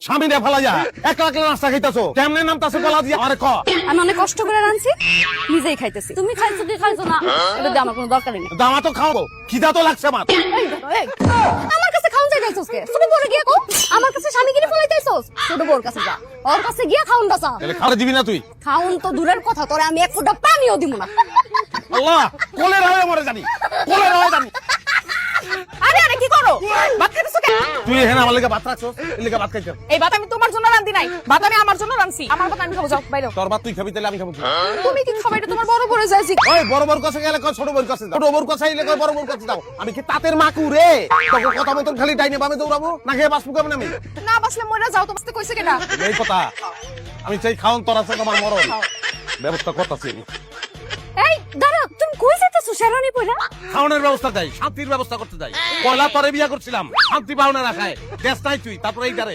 স্বামী রে ফেলা যায় একলা একলা নাস্তা খাইতেছো কেমনে নামতাছো গলা দিয়ে আরে ক আমি অনেক কষ্ট করে রাঁধছি, নিজেই খাইতেছি। তুমি খাইছো কি খাইছো না এটা দিয়ে আমার কোনো দরকারই নেই। দামা তো খাওয়াবো খিদা তো লাগছে আমার এই দেখো, এই, আমার কাছে খাওন চাইতেছস কে? ছোট বড় গিয়া কো আমার কাছে স্বামী কিনে ফলাইতেছস। ছোট বড় কাছে যা, ওর কাছে গিয়া খাওন দাসা। তাহলে খাওয়া দিবি না তুই? খাওন তো দূরের কথা, তোরে আমি এক ফোঁটা পানিও দিব না। আল্লাহ কোলে রাবে মরে জানি কোলে রাবে জানি। আরে আরে কি করো? ভাত খাইতেছো কেন? তুই এখানে আমার লেগে ভাত রাখছো এই লেগে ভাত খাইছ। এই ভাত আমি তোমার জন্য রাঁধি নাই, ভাত আমি আমার জন্য রাঁধছি। আমার ভাত আমি খাবো, যাও বাইরে। তোর ভাত তুই খাবি তাহলে আমি খাবো কি? তুমি কি খাবে? এটা তোমার বড় বড় যাইছি। ওই বড় বড় কাছে গেলে কয় ছোট বড় কাছে যাও, ছোট বড় কাছে আইলে কয় বড় বড় কাছে যাও। আমি কি তাতের মাকু রে তোকে কথা মতন খালি ডাইনে বামে দৌড়াবো না খেয়ে বাঁচবো কেমন আমি? না বাসলে মরে যাও, তোমার কইছে কেডা? এই কথা আমি চাই খাওন তোর আছে তোমার মরণ ব্যবস্থা করতেছি আমি। এই দাঁড়া, তুমি কই যাইতেছো শেরানি পয়লা? খাওয়ানোর ব্যবস্থা চাই, শান্তির ব্যবস্থা করতে চাই। পয়লা তরে বিয়া করছিলাম শান্তি পাওনা রাখায় দেশ নাই তুই তারপরে এই দাঁড়ে